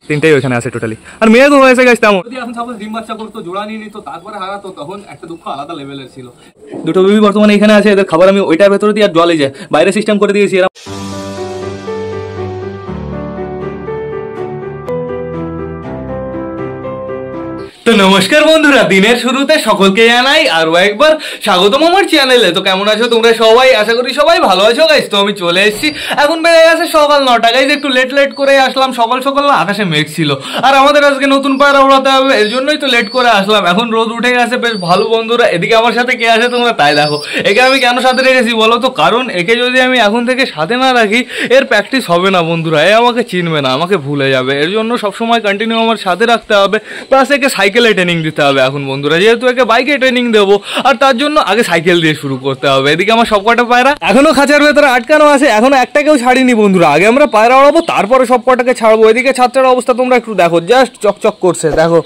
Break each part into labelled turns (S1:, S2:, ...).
S1: তিনটাই ওখানে আছে টোটালি। আর মেয়ে তো হয়েছে গাইস তেমন, যদি এখন সাপোজ ডিম বাচ্চা করতো, জোড়া নিয়ে নিত, তারপরে হারাতো, তখন একটা দুঃখ আলাদা লেভেলের ছিল। দুটো বেবি বর্তমানে এখানে আছে, এদের খাবার আমি ওইটার ভেতরে দিয়ে আর জলে যায় বাইরে সিস্টেম করে দিয়েছি। এরা তো নমস্কার বন্ধুরা, দিনের শুরুতে সকলকে জানাই আরো একবার স্বাগতম আমার চ্যানেলে। তো কেমন আছো তোমরা সবাই? আশা করি সবাই ভালো আছো গাইস। তো আমি চলে এসেছি, এখন বেড়ে গেছে সকাল 9টা গাইস। একটু লেট করে আসলাম, সকাল সকাল না আকাশে মেঘ ছিল, আর আমাদের আজকে নতুন পায়রা ওড়াতে হবে, এর জন্যই তো লেট করে আসলাম। এখন রোদ উঠে গেছে বেশ ভালো বন্ধুরা। এদিকে আমার সাথে কে আছে তোমরা তাই দেখো। একে আমি কেন সাথে রেখেছি বলো তো? কারণ একে যদি আমি এখন থেকে সাথে না রাখি এর প্র্যাকটিস হবে না বন্ধুরা। এ আমাকে চিনবে না, আমাকে ভুলে যাবে। এর জন্য সবসময় কন্টিনিউ আমার সাথে রাখতে হবে। প্লাস একে সাইকেলে ট্রেনিং দিতে হবে এখন বন্ধুরা, যেহেতু একে বাইকে ট্রেনিং দেবো, আর তার জন্য আগে সাইকেল দিয়ে শুরু করতে হবে। এদিকে আমার সবকটা পায়রা এখনো খাঁচার ভেতরে আটকানো আছে, এখনো একটাকেও ছাড়িনি বন্ধুরা। আগে আমরা পায়রা ওড়াবো, তারপরে সবকটাকে ছাড়বো। এদিকে ছাত্রের অবস্থা তোমরা একটু দেখো, জাস্ট চকচক করছে, দেখো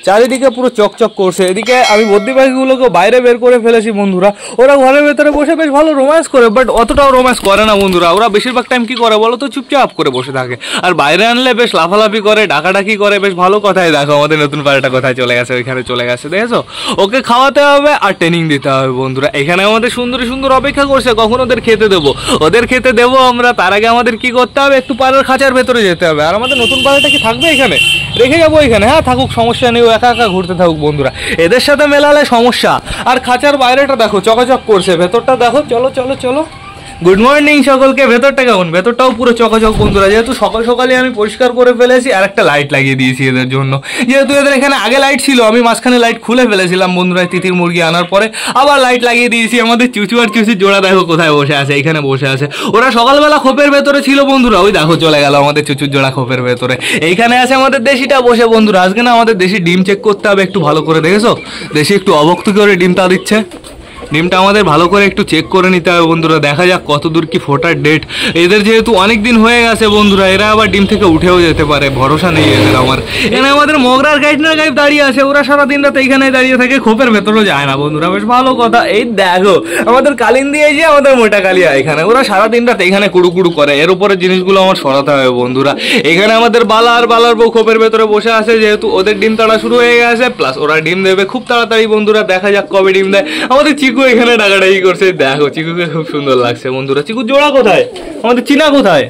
S1: চারিদিকে পুরো চকচক করছে। এদিকে আমি বদ্যি পাখিগুলোকে বাইরে বের করে ফেলেছি বন্ধুরা। ওরা ঘরের ভেতরে বসে বেশ ভালো রোম্যান্স করে, বাট অতটাও রোম্যান্স করে না বন্ধুরা। ওরা বেশিরভাগ টাইম কি করে বলো তো? চুপচাপ করে বসে থাকে। আর বাইরে আনলে বেশ লাফালাফি করে, ডাকাডাকি করে, বেশ ভালো। কথাই দেখো আমাদের নতুন পায়রাটা কোথায় চলে গেছে, ওইখানে চলে গেছে, দেখেছো? ওকে খাওয়াতে হবে আর ট্রেনিং দিতে হবে বন্ধুরা। এখানে আমাদের সুন্দরী সুন্দর অপেক্ষা করছে কখন ওদের খেতে দেবো। ওদের খেতে দেবো আমরা, তার আগে আমাদের কি করতে হবে? একটু পায়রার খাঁচার ভেতরে যেতে হবে। আর আমাদের নতুন পায়রাটা কি থাকবে এখানে? রেখে যাবো এখানে, হ্যাঁ থাকুক, সমস্যা নেই। একা একা ঘুরতে থাকুক বন্ধুরা, এদের সাথে মেলালে সমস্যা। আর খাঁচার বাইরেটা দেখো চকাচক করছে, ভেতরটা দেখো। চলো চলো চলো, গুড মর্নিং সকলকে। ভেতরটা কেমন? ভেতরটাও পুরো চকাচক বন্ধুরা, যেহেতু সকাল সকালে আমি পরিষ্কার করে ফেলেছি। আর একটা লাইট লাগিয়ে দিয়েছি এদের জন্য, যেহেতু এদের এখানে আগে লাইট ছিল, আমি মাঝখানে লাইট খুলে ফেলেছিলাম বন্ধুরা। তিতির মুরগি আনার পরে আবার লাইট লাগিয়ে দিয়েছি। আমাদের চুচু আর চুচির জোড়া দেখো কোথায় বসে আছে, এখানে বসে আছে। ওরা সকালবেলা খোপের ভেতরে ছিল বন্ধুরা, ওই দেখো চলে গেল আমাদের চুচুর জোড়া খোপের ভেতরে। এইখানে আছে আমাদের দেশিটা বসে বন্ধুরা। আজকে না আমাদের দেশি ডিম চেক করতে হবে একটু ভালো করে, দেখেছো? দেশি একটু অবক্ত করে ডিমটা দিচ্ছে। ডিমটা আমাদের ভালো করে একটু চেক করে নিতে হবে বন্ধুরা, দেখা যাক কত দূর কি ফোটার ডেট। এদের যেহেতু অনেক দিন হয়ে গেছে বন্ধুরা, এরা আবার ডিম থেকে উঠেও যেতে পারে, ভরসা নেই এদের আমার। এখানে আমাদের মগরার গাইডনার গাইড দাঁড়িয়ে আছে, ওরা সারাদিন রাত এইখানে দাঁড়িয়ে থাকে, খোপের ভেতরেও যায় না বন্ধুরা, বেশ ভালো কথা। এই দেখো আমাদের কালিন দিয়ে যে আমাদের মোটা কালিয়া, এখানে ওরা সারাদিন রাত এইখানে কুড়ু করে। এর উপরে জিনিসগুলো আমার সরাতে হবে বন্ধুরা। এখানে আমাদের বালার বউ খোপের ভেতরে বসে আছে, যেহেতু ওদের ডিম তাড়া শুরু হয়ে গেছে। প্লাস ওরা ডিম দেবে খুব তাড়াতাড়ি বন্ধুরা, দেখা যাক কবে ডিম দেয়। আমাদের চিকু এখানে ডাকাডাকি করছে, দেখো চিকুকে খুব সুন্দর লাগছে বন্ধুরা। চিকুর জোড়া কোথায়? আমাদের চীনা কোথায়?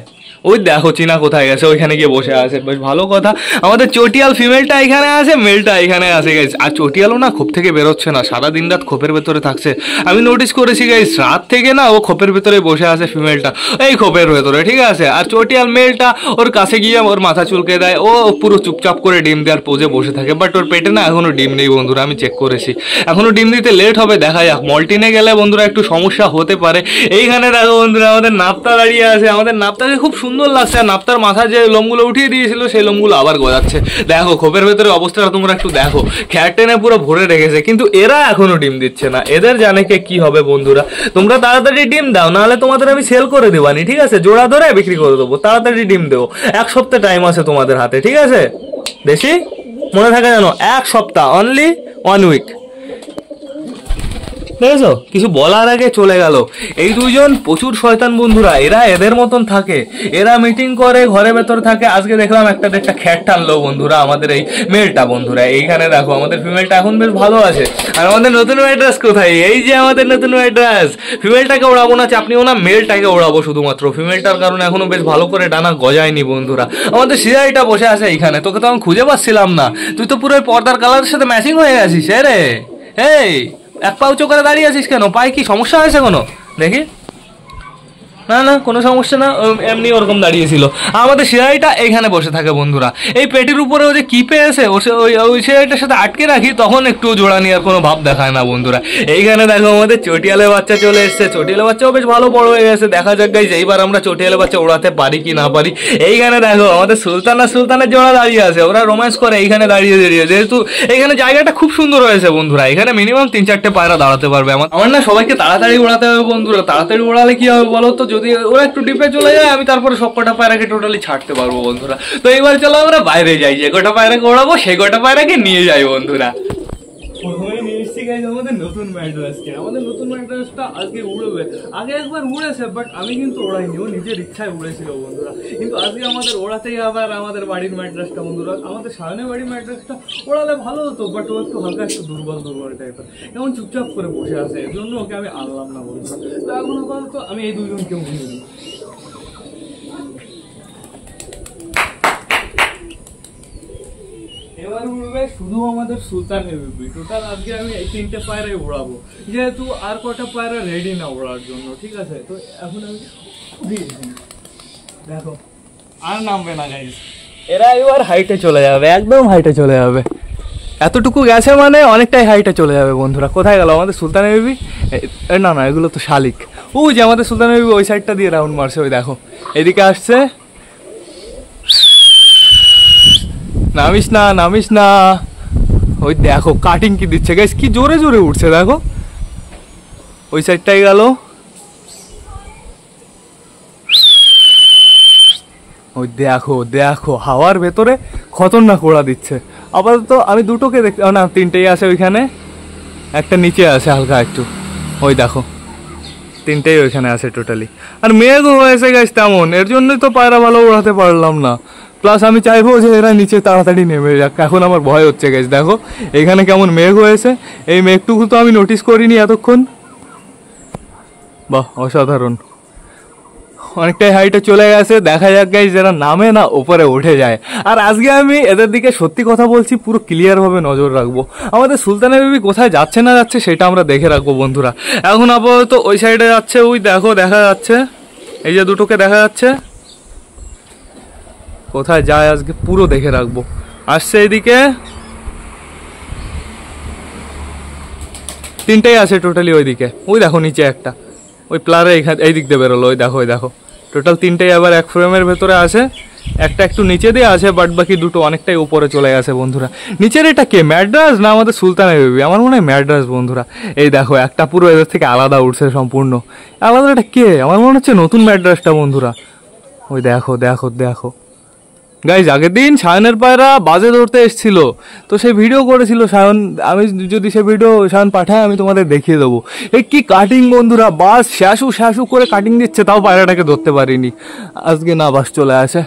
S1: ওই দেখো চীনা কোথায় গেছে, ওইখানে গিয়ে বসে আছে, বেশ ভালো কথা। আমাদের চটিয়াল ফিমেলটা এখানে আছে, মেলটা এখানে আছে গাইস। আর চটিয়ালও না খোপ থেকে বেরোচ্ছে না, সারাদিন রাত খোপের ভেতরে থাকছে। আমি নোটিস করেছি গাইস, রাত থেকে না ও খোপের ভেতরে বসে আছে ফিমেলটা, এই খোপের ভেতরে, ঠিক আছে। আর চটিয়াল মেলটা ওর কাছে গিয়ে ওর মাথা চুলকে দেয়, ও পুরো চুপচাপ করে ডিম দেওয়ার পোজে বসে থাকে। বাট ওর পেটে না এখনো ডিম নেই বন্ধুরা, আমি চেক করেছি, এখনো ডিম দিতে লেট হবে। দেখা যাক, মল্টিনে গেলে বন্ধুরা একটু সমস্যা হতে পারে। এইখানে দেখো বন্ধুরা আমাদের নাপ্তা দাঁড়িয়ে আছে, আমাদের নাপ্তাকে খুব সুন্দর লাগছে। আর নাপ্তার মাথা যে লোমগুলো উঠিয়ে দিয়েছিল সেই লোমগুলো আবার গজাচ্ছে। দেখো খোপের ভেতরে অবস্থাটা তোমরা একটু দেখো, খ্যাট টেনে পুরো ভরে রেখেছে, কিন্তু এরা এখনো ডিম দিচ্ছে না। এদের জানে কে কি হবে বন্ধুরা। তোমরা তাড়াতাড়ি ডিম দাও, নাহলে তোমাদের আমি সেল করে দেবানি, ঠিক আছে? জোড়া ধরে বিক্রি করে দেবো, তাড়াতাড়ি ডিম দেবো। 1 সপ্তাহ টাইম আছে তোমাদের হাতে, ঠিক আছে? বেশি মনে থাকে জানো, 1 সপ্তাহ, অনলি 1 উইক। দেখেছো, কিছু বলার আগে চলে গেল। এই দুইজন প্রচুর শয়তান বন্ধুরা, এরা এদের মতন থাকে, এরা মিটিং করে ঘরের ভেতর থাকে। আজকে দেখলাম একটা খ্যাট টানলো বন্ধুরা আমাদের এই মেলটা বন্ধুরা। এইখানে দেখো আমাদের ফিমেলটা এখন বেশ ভালো আছে। আর আমাদের নতুন অ্যাড্রেস কোথায়? এই যে আমাদের নতুন অ্যাড্রেস। ফিমেলটাকে ওড়াবো না, চাপনিও না, মেলটাকে ওড়াবো শুধুমাত্র। ফিমেলটার কারণে এখনো বেশ ভালো করে ডানা গজায়নি বন্ধুরা। আমাদের সিরাইটা বসে আছে এইখানে, তোকে তো আমি খুঁজে পাচ্ছিলাম না, তুই তো পুরো পর্দার কালারের সাথে ম্যাচিং হয়ে গেছিস রে। এই এক পা উঁচু করে দাঁড়িয়ে আছিস কেন? পায়ে কি সমস্যা হয়েছে কোনো? দেখি, না না কোনো সমস্যা না, এমনি ওরকম দাঁড়িয়েছিল। আমাদের সিরাইটা এইখানে বসে থাকে বন্ধুরা। এই পেটির উপরে ও যে কি পেয়েছে, ওই সিরাইটার সাথে আটকে রাখি, তখন একটু জোড়া নেওয়ার কোনো ভাব দেখায় না বন্ধুরা। এইখানে দেখো আমাদের চটিয়ালের বাচ্চা চলে এসছে। চটিয়ালের বাচ্চাও বেশ ভালো বড় হয়ে গেছে। দেখা যাক গাইস এইবার আমরা চটিয়ালের বাচ্চা ওড়াতে পারি কি না পারি। এইখানে দেখো আমাদের সুলতানের জোড়া দাঁড়িয়ে আছে, ওরা রোম্যান্স করে এইখানে দাঁড়িয়ে, যেহেতু এইখানে জায়গাটা খুব সুন্দর হয়েছে বন্ধুরা। এখানে মিনিমাম 3-4টে পায়রা দাঁড়াতে পারবে। আমার না সবাইকে তাড়াতাড়ি ওড়াতে হবে বন্ধুরা। তাড়াতাড়ি ওড়ালে কি হবে বলো তো? যদি ওরা একটু ডিপে চলে যায়, আমি তারপরে সব কটা পায়রাকে টোটালি ছাড়তে পারবো বন্ধুরা। তো এবার চলো আমরা বাইরে যাই, যে কটা পায়রাকে ওড়াবো সেই কটা পায়রাকে নিয়ে যাই বন্ধুরা। প্রথমে নিয়ে এসছি গাইস আমাদের নতুন ম্যাড্রাসকে, আমাদের নতুন ম্যাড্রাসটা আজকে উড়বে। আগে একবার উড়েছে, বাট আমি কিন্তু ওড়াইনি, ও নিজের ইচ্ছায় উড়েছিল বন্ধুরা। কিন্তু আজকে আমাদের ওড়াতেই আবার আমাদের বাড়ির ম্যাড্রাসটা বন্ধুরা, আমাদের সায়নের বাড়ির ম্যাড্রাসটা ওড়ালে ভালো হতো, বাট ও একটু হালকা একটু দুর্বল টাইপের, এমন চুপচাপ করে বসে আছে, এর জন্য ওকে আমি আনলাম না বন্ধুরা। তো এখন আপাতত আমি এই দুজনকে উড়িয়ে দিই। এবার উড়বে শুধু আমাদের সুলতানের বেবি। টোটাল আজকে আমি এই 3টে পায়রাই উড়াবো, যেহেতু আর কটা পায়রা রেডি না ওড়ার জন্য, ঠিক আছে? তো এখন আমি দেখো আর নামবে না গাইস, এরা এবার হাইটে চলে যাবে, একদম হাইটে চলে যাবে। এতটুকু গেছে মানে অনেকটাই হাইটে চলে যাবে বন্ধুরা। কোথায় গেল আমাদের সুলতানের বেবি? না না, এগুলো তো শালিক। ও যে আমাদের সুলতানের বেবি ওই সাইডটা দিয়ে রাউন্ড মারছে, ওই দেখো এদিকে আসছে। নামিস না, নামিস না। ওই দেখো কাটিং কি দিচ্ছে গাইস, কি জোরে জোরে উঠছে দেখো। ওই সাইডটাই গেল। ওই দেখো দেখো হাওয়ার ভেতরে খতরনাক ওড়া দিচ্ছে। আপাতত আমি দুটোকে দেখতে, না 3টেই আছে ওইখানে, একটা নিচে আছে হালকা একটু। ওই দেখো 3টেই ওইখানে আছে টোটালি। আর মেঘও হয়েছে গাইস তেমন, এর জন্যই তো পায়রা ভালো ওড়াতে পারলাম না। প্লাস আমি চাইবো যে এরা নিচে তাড়াতাড়ি নেমে যাক, এখন আমার ভয় হচ্ছে গাইস। দেখো এখানে কেমন মেঘ হয়েছে, এই মেঘটুকু তো আমি নোটিস করিনি এতক্ষণ। বাহ অসাধারণ, অনেকটাই হাইটে চলে গেছে। দেখা যাক গাইস, যারা নামে না ওপরে উঠে যায়। আর আজকে আমি এদের দিকে সত্যি কথা বলছি পুরো ক্লিয়ার ভাবে নজর রাখবো। আমাদের সুলতানের বেবি কোথায় যাচ্ছে না যাচ্ছে সেটা আমরা দেখে রাখবো বন্ধুরা। এখন আপাতত ওই সাইডে যাচ্ছে, ওই দেখো দেখা যাচ্ছে, এই যে দুটোকে দেখা যাচ্ছে। কোথায় যায় আজকে পুরো দেখে রাখবো। আসছে এদিকে, 3টেই আছে টোটালি ওইদিকে। ওই দেখো নিচে একটা, ওই প্লারে এই দিক দিয়ে বেরোলো, ওই দেখো ওই দেখো। টোটাল 3টেই আবার এক ফ্রেমের ভেতরে আছে, একটা একটু নিচে দিয়ে আছে, বাট বাকি দুটো অনেকটাই উপরে চলে গেছে বন্ধুরা। নিচের এটা কে, ম্যাড্রাস না আমাদের সুলতানের বেবি? আমার মনে হয় ম্যাড্রাস বন্ধুরা। এই দেখো একটা পুরো এদের থেকে আলাদা উঠছে, সম্পূর্ণ আলাদা। এটা কে? আমার মনে হচ্ছে নতুন ম্যাড্রাসটা বন্ধুরা। ওই দেখো দেখো দেখো গাইজ, আগের দিন সায়নের পায়রা বাজে ধরতে এসেছিল, তো সেই ভিডিও করেছিল সায়ন। আমি যদি সে ভিডিও সায়ন পাঠায় আমি তোমাদের দেখিয়ে দেবো। এই কি কাটিং বন্ধুরা, বাস শ্যাশু শ্যাশু করে কাটিং দিচ্ছে, তাও পায়রাটাকে ধরতে পারিনি। আজকে না বাস চলে আসে,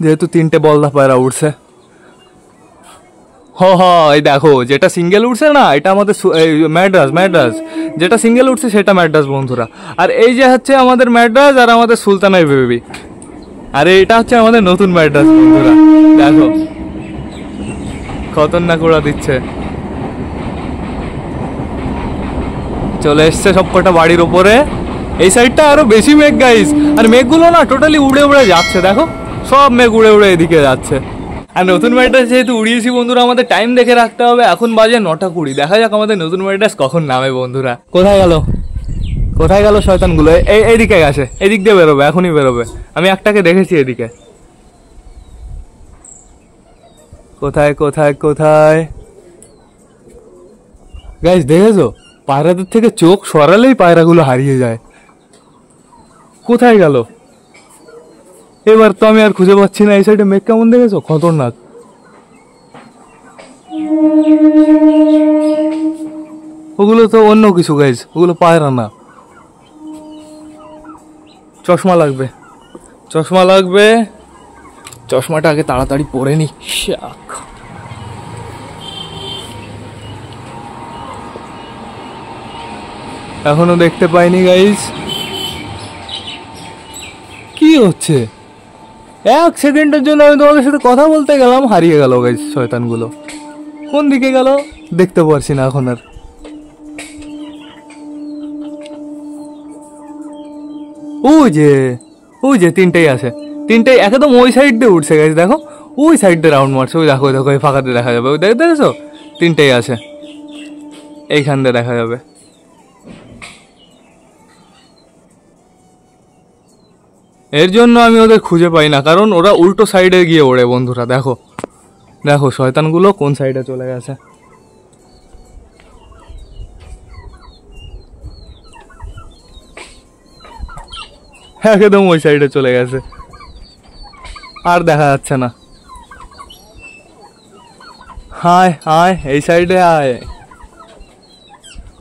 S1: যেহেতু 3টে বলদা পায়রা উঠছে। হ এই দেখো যেটা সিঙ্গেল উঠছে না, এটা আমাদের ম্যাড্রাস। যেটা সিঙ্গেল উঠছে সেটা ম্যাড্রাস বন্ধুরা। আর এই যে হচ্ছে আমাদের ম্যাড্রাস আর আমাদের সুলতানের বেবি। আরে এটা হচ্ছে আমাদের নতুন ম্যাড্রাস বন্ধুরা। দেখো খতরনাক ওড়া দিচ্ছে, চলে এসছে সবকটা বাড়ির ওপরে। এই সাইডটা আরো বেশি মেঘ গাইস, আর মেঘগুলো না টোটালি উড়ে উড়ে যাচ্ছে। দেখো সব মেঘ উড়ে উড়ে এদিকে যাচ্ছে। আর নতুন ম্যাড্রাস যেহেতু উড়িয়েছি বন্ধুরা, আমাদের টাইম দেখে রাখতে হবে। এখন বাজে 9:20। দেখা যাক আমাদের নতুন ম্যাড্রাস কখন নামে বন্ধুরা। কোথায় গেল কোথায় গেল শয়তানগুলো? এইদিকে গেছে, এদিক দিয়ে বেরোবে, এখনই বেরোবে। আমি একটাকে দেখেছি এদিকে। কোথায় কোথায় কোথায় গাইস দেখেছো? পায়রাদের থেকে চোখ সরালেই পায়রাগুলো হারিয়ে যায়। কোথায় গেল? এবার তো আমি আর খুঁজে পাচ্ছি না। এই সাইডে মেঘ কেমন দেখেছো, খতরনাক। ওগুলো তো অন্য কিছু গাইস, ওগুলো পায়রা না। চশমা লাগবে, চশমা লাগবে, চশমাটা আগে তাড়াতাড়ি পরে নি। এখনো দেখতে পাইনি গাইস, কি হচ্ছে? 1 সেকেন্ডের জন্য আমি তোমাদের সাথে কথা বলতে গেলাম, হারিয়ে গেল গাইস শয়তানগুলো। কোন দিকে গেল দেখতে পারছি না এখন আর। ওই যে 3টেই আছে, 3টেই একদম ওই সাইড দিয়ে উঠছে গাইস। দেখো ওই সাইড দিয়ে রাউন্ড মারছে, ওই দেখো দেখো এই ফাঁকাতে দেখা যাবে। ওই দেখেছো 3টেই আছে, এইখান দিয়ে দেখা যাবে। এর জন্য আমি ওদের খুঁজে পাই না, কারণ ওরা উল্টো সাইডে গিয়ে ওড়ে বন্ধুরা। দেখো দেখো শয়তানগুলো কোন সাইডে চলে গেছে। একদম ওই সাইডে চলে গেছে, আর দেখা যাচ্ছে না। হায় হায় এই সাইডে আয়।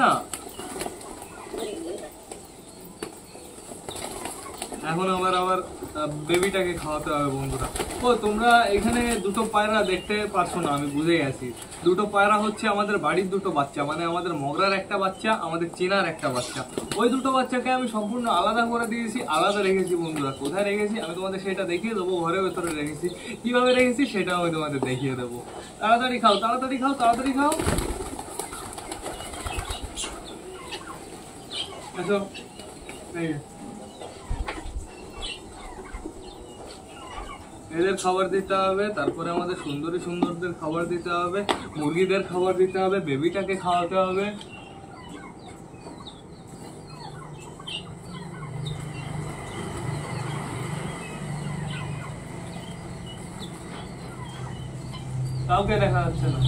S1: না। এখন আবার বেবিটাকে খাওয়াতে হবে বন্ধুরা। ও তোমরা এখানে দুটো পায়রা দেখতে পাচ্ছ না, আমি বুঝে গেছি। দুটো পায়রা হচ্ছে আমাদের বাড়ির দুটো বাচ্চা, মানে আমাদের মগরার একটা বাচ্চা, আমাদের চীনার একটা বাচ্চা। ওই দুটো বাচ্চাকে আমি সম্পূর্ণ আলাদা করে দিয়েছি, আলাদা রেখেছি বন্ধুরা। কোথায় রেখেছি আমি তোমাদের সেটা দেখিয়ে দেবো। ঘরের ভেতরে রেখেছি, কিভাবে রেখেছি সেটাও আমি তোমাদের দেখিয়ে দেবো। তাড়াতাড়ি খাও, তাড়াতাড়ি খাও, তাড়াতাড়ি খাও। আচ্ছা এদের খাবার দিতে হবে, তারপরে আমাদের সুন্দরদের খাবার দিতে হবে, মুরগিদের খাবার দিতে হবে, বেবিটাকে খাওয়াতে হবে। কাউকে দেখা যাচ্ছে না,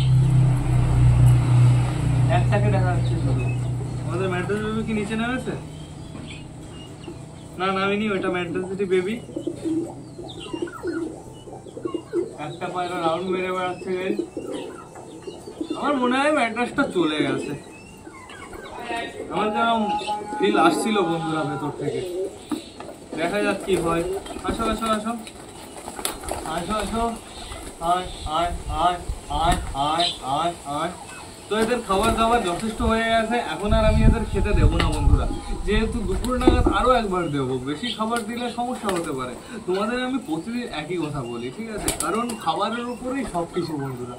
S1: একটাকে দেখা যাচ্ছে শুধু। আমাদের ম্যাড্রাস বেবি কি নিচে নেমেছে? না, নামিনি। ওইটা ম্যাড্রাস বেবি। একটা পায়রা রাউন্ড মেরে বেড়াচ্ছে। আমার মনে হয় ম্যাড্রাসটা চলে গেছে। আমার যেরকম ফিল আসছিল বন্ধুরা ভেতর থেকে। দেখা যাক কি হয়। আসো আসো আসো আসো আসো। আয় আয় আয় আয় আয় আয় আয়। তো এদের খাবার দাবার যথেষ্ট হয়ে গেছে, এখন আর আমি এদের খেতে দেবো না বন্ধুরা। যেহেতু দুপুর নাগাদ আরো একবার দেবো, বেশি খাবার দিলে সমস্যা হতে পারে। তোমাদের আমি প্রতিদিন একই কথা বলি, ঠিক আছে? কারণ খাবারের উপরেই সবকিছু বন্ধুরা।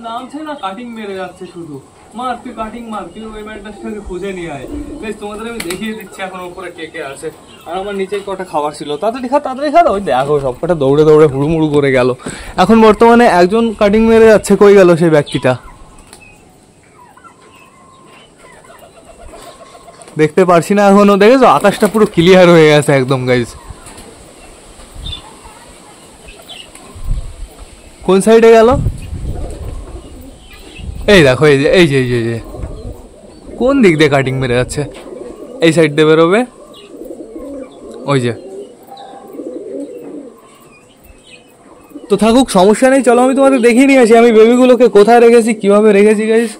S1: নামছে না, কাটিং মেরে যাচ্ছে শুধু। মার তুই কাটিং মার, তুই ওই ম্যাড্রাসটাকে খুঁজে নিয়ে আয়। বেশ, তোমাদের আমি দেখিয়ে দিচ্ছি এখন উপরে কে কে আছে। আর আমার নিচে কটা খাবার ছিল, তাড়াতাড়ি খা তাড়াতাড়ি খা। ওই দেখো সবকটা দৌড়ে দৌড়ে হুড়ুমুড়ু করে গেল। এখন বর্তমানে একজন কাটিং মেরে যাচ্ছে। কই গেল সেই ব্যক্তিটা? দেখতে পারছি না এখনো। দেখেছো আকাশটা পুরো ক্লিয়ার হয়ে গেছে একদম গাইজ। কোন সাইডে গেল? এই দেখো, এই যে এই যে এই যে কোন দিক দিয়ে কাটিং মেরে যাচ্ছে? এই সাইড দিয়ে বেরোবে। ওই যে। তো থাকুক, সমস্যা নেই। চলো আমি তোমাদের দেখিয়ে নিয়ে আসি আমি বেবিগুলোকে কোথায় রেখেছি, কিভাবে রেখেছি গাইস।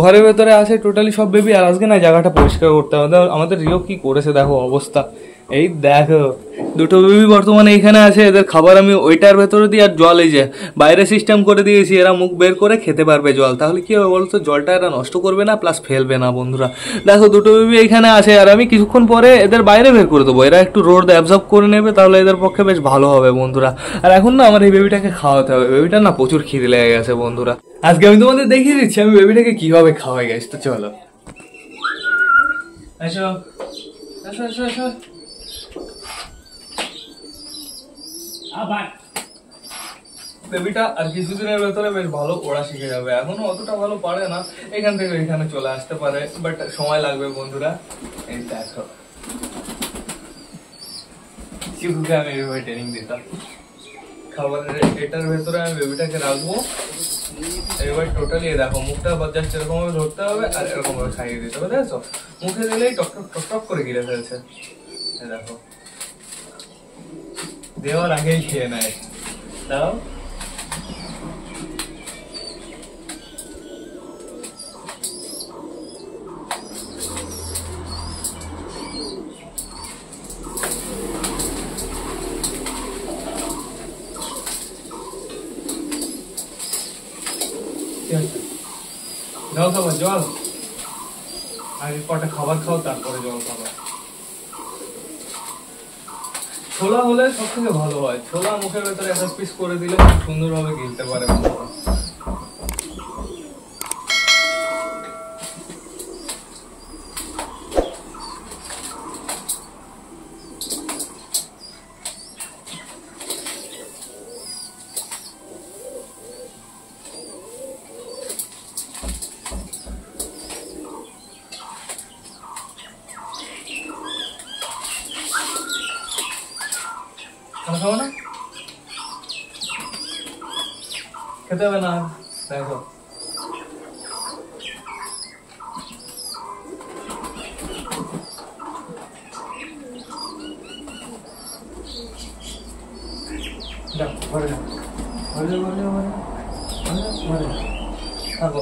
S1: ঘরের ভেতরে আছে টোটালি সব বেবি। আর আজকে না জায়গাটা পরিষ্কার করতে হবে। আমাদের রিও কি করেছে দেখো অবস্থা। এই দেখো দুটো বেবি বর্তমানে এখানে আছে। এদের খাবার আমি ওইটার ভেতরে দিই, আর জল এই যে বাইরে সিস্টেম করে দিয়েছি। এরা মুখ বের করে খেতে পারবে জল। তাহলে কি হবে বলতো, জলটা এরা নষ্ট করবে না, প্লাস ফেলবে না বন্ধুরা। দেখো দুটো বেবি এখানে আছে, আর আমি কিছুক্ষণ পরে এদের বাইরে বের করে দেবো। এরা একটু রোদ অ্যাবজর্ব করে নেবে, তাহলে এদের পক্ষে বেশ ভালো হবে বন্ধুরা। আর এখন না আমার এই বেবিটাকে খাওয়াতে হবে। বেবিটা না প্রচুর খিদে লেগে গেছে বন্ধুরা। আজকে আমি তোমাদের দেখিয়ে দিচ্ছি আমি বেবিটাকে কিভাবে খাওয়াই গাইস। তো চলো আসো আসো আসো আসো। বেবিটা আর কিছুদিনের ভেতরে বেশ ভালো পড়া শিখে যাবে। এখনো অতটা ভালো পারে না, এখান থেকে এখানে চলে আসতে পারে, বাট সময় লাগবে বন্ধুরা। এই দেখো চিকুকে আমি এইভাবে ট্রেনিং দিতাম। খাবারের এটার ভেতরে আমি বেবিটাকে রাখবো। এবার টোটালি দেখো মুখটা জাস্ট এরকম ভাবে ধরতে হবে, আর এরকম ভাবে খাইয়ে দিতে হবে। দেখছো মুখে দিলেই টক টক টক টক করে গিলে ফেলছে। দেখো দেওয়ার আগেই খেয়ে নেয়। দাও দাও খাবার, জল আগে কটা খাবার খাও, তারপরে জল খাবা। ছোলা হলে সব থেকে ভালো হয়। ছোলা মুখের ভেতরে এক পিস করে দিলে সুন্দরভাবে গিলতে পারে। খাবো না, খেতে হবে না। দেখো ঘরে যাও, ঘরে যাও, ঘরে যাও, ঘরে যাও, ঘরে যাও, থাকো।